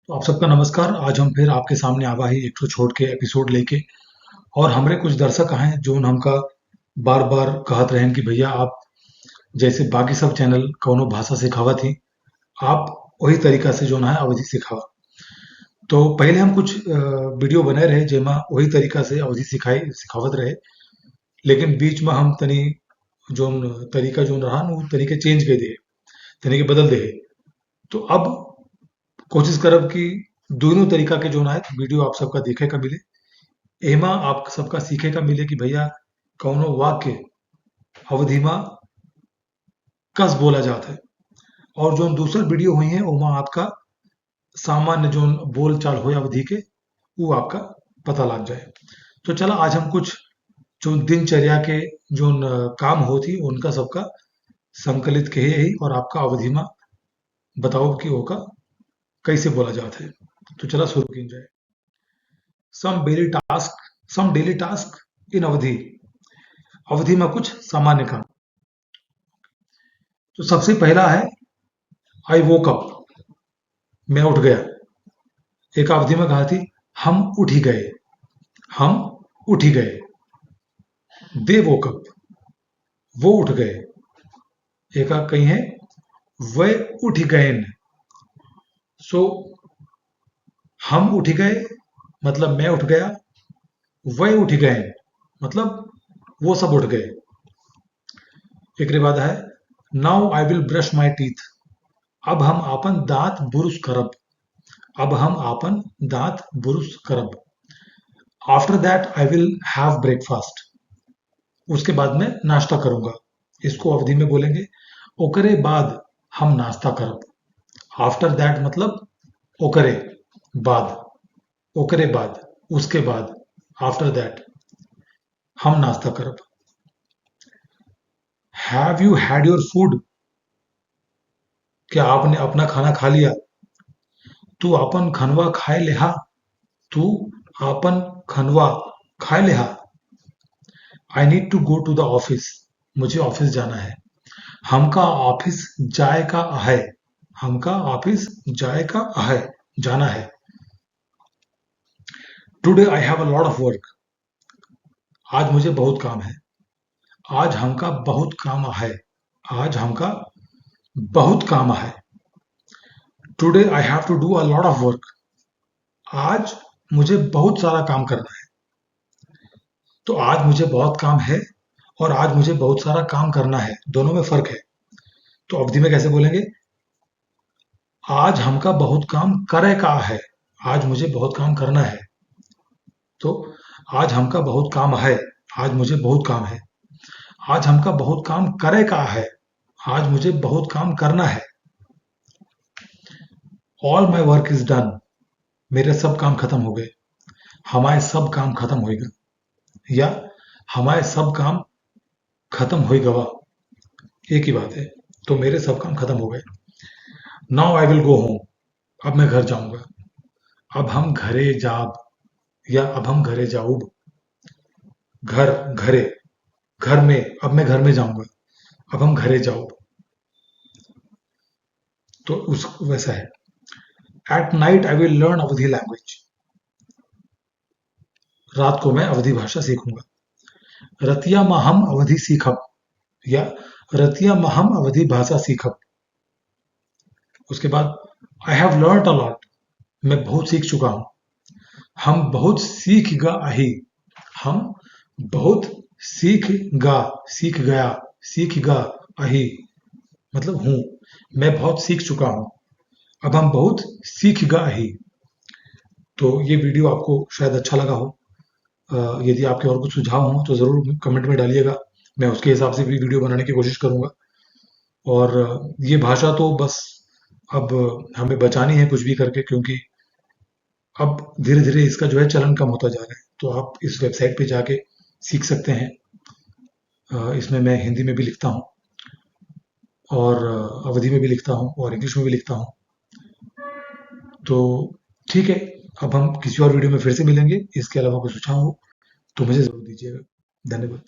तो आप सबका नमस्कार। आज हम फिर आपके सामने आवा ही एक ठो छोट के एपिसोड लेके। और हमरे कुछ दर्शक हैं जो हमका बार बार कहत रहें कि भैया आप जैसे बाकी सब चैनल कौनो भाषा सिखावत ही, आप वही तरीका से जो है अवधि सिखावा। तो पहले हम कुछ वीडियो बनाए रहे जेमा वही तरीका से अवधि सिखावत रहे। लेकिन बीच में हम तनी जोन तरीका जोन रहा न, वो तरीके चेंज कर दिए, तरीके बदल दे। तो अब कोशिश करब कि दोनों तरीका के जो है वीडियो आप सबका देखे का मिले। एमा आप सबका सीखे का मिले कि भैया कौनो वाक्य अवधि में कस बोला जाता है। और जो दूसर वीडियो हुई है ओमा आपका सामान्य जो बोल चाल हो अवधि के वो आपका पता लग जाए। तो चला आज हम कुछ जो दिनचर्या के जो काम होती उनका सबका संकलित के ही और आपका अवधि में बताओ कि ओका कैसे बोला जाता है। तो चला शुरू की जाए। सम डेली टास्क इन अवधि। अवधि में कुछ सामान्य काम। तो सबसे पहला है आई वोक अप, मैं उठ गया। एक अवधि में कहा थी हम उठ ही गए, हम उठ ही गए। दे वोक अप, वो उठ गए। एक कहीं है वे उठ गए। सो हम उठ गए मतलब मैं उठ गया, वे उठ गए मतलब वो सब उठ गए। एक बाद है now I will brush my teeth, अब हम आपन दांत बुरुश करब, अब हम आपन दांत बुरुश करब। After that I will have breakfast, उसके बाद मैं नाश्ता करूंगा। इसको अवधि में बोलेंगे ओकरे बाद हम नाश्ता करब। आफ्टर दैट मतलब ओकरे बाद, ओकरे बाद उसके बाद, आफ्टर दैट हम नाश्ता करब। Have you had your food, क्या आपने अपना खाना खा लिया। तू अपन खनवा खाए लेहा, तू आपन खनवा खाए लेहा। I need to go to the office, मुझे ऑफिस जाना है। हमका ऑफिस जाए का है, हमका ऑफिस जाए का है, जाना है। Today I have a lot of work, आज मुझे बहुत काम है। आज हमका बहुत काम है, आज हमका बहुत काम है। Today I have to do a lot of work, आज मुझे बहुत सारा काम करना है। तो आज मुझे बहुत काम है और आज मुझे बहुत सारा काम करना है, दोनों में फर्क है। तो अवधि में कैसे बोलेंगे आज हमका बहुत काम करे का है, आज मुझे बहुत काम करना है। तो आज हमका बहुत काम है, आज मुझे बहुत काम है। आज हमका बहुत काम करे का है, आज मुझे बहुत काम करना है। All my work is done, मेरे सब काम खत्म हो गए। हमारे सब काम खत्म होएगा, या हमारे सब काम खत्म हो गवा, एक ही बात है। तो मेरे सब काम खत्म हो गए। Now I will go home, अब मैं घर जाऊंगा। अब हम घरे जाब, या अब हम घरे जाऊब। घर घरे, घर में, अब मैं घर में जाऊंगा, अब हम घरे जाऊब। तो उस वैसा है। At night I will learn अवधि लैंग्वेज, रात को मैं अवधि भाषा सीखूंगा। रतिया में हम अवधि सीखब, या रतिया में हम अवधि भाषा सीखब। उसके बाद I have learn a lot, मैं बहुत सीख चुका हूं। हम बहुत सीख गा अही, हम बहुत सीख गा, सीख गया, सीख गा अही मतलब हूं, मैं बहुत सीख चुका हूं। अब हम बहुत सीख गा अही। तो ये वीडियो आपको शायद अच्छा लगा हो। यदि आपके और कुछ सुझाव हों तो ज़रूर कमेंट में डालिएगा, मैं उसके हिसाब से भी वीडियो बनाने की कोशिश करूंगा। और ये भाषा तो बस अब हमें बचानी है कुछ भी करके, क्योंकि अब धीरे धीरे इसका जो है चलन कम होता जा रहा है। तो आप इस वेबसाइट पे जाके सीख सकते हैं। इसमें मैं हिंदी में भी लिखता हूँ, और अवधि में भी लिखता हूँ, और इंग्लिश में भी लिखता हूँ। तो ठीक है, अब हम किसी और वीडियो में फिर से मिलेंगे। इसके अलावा कोई सुझाव हो तो मुझे ज़रूर दीजिएगा। धन्यवाद।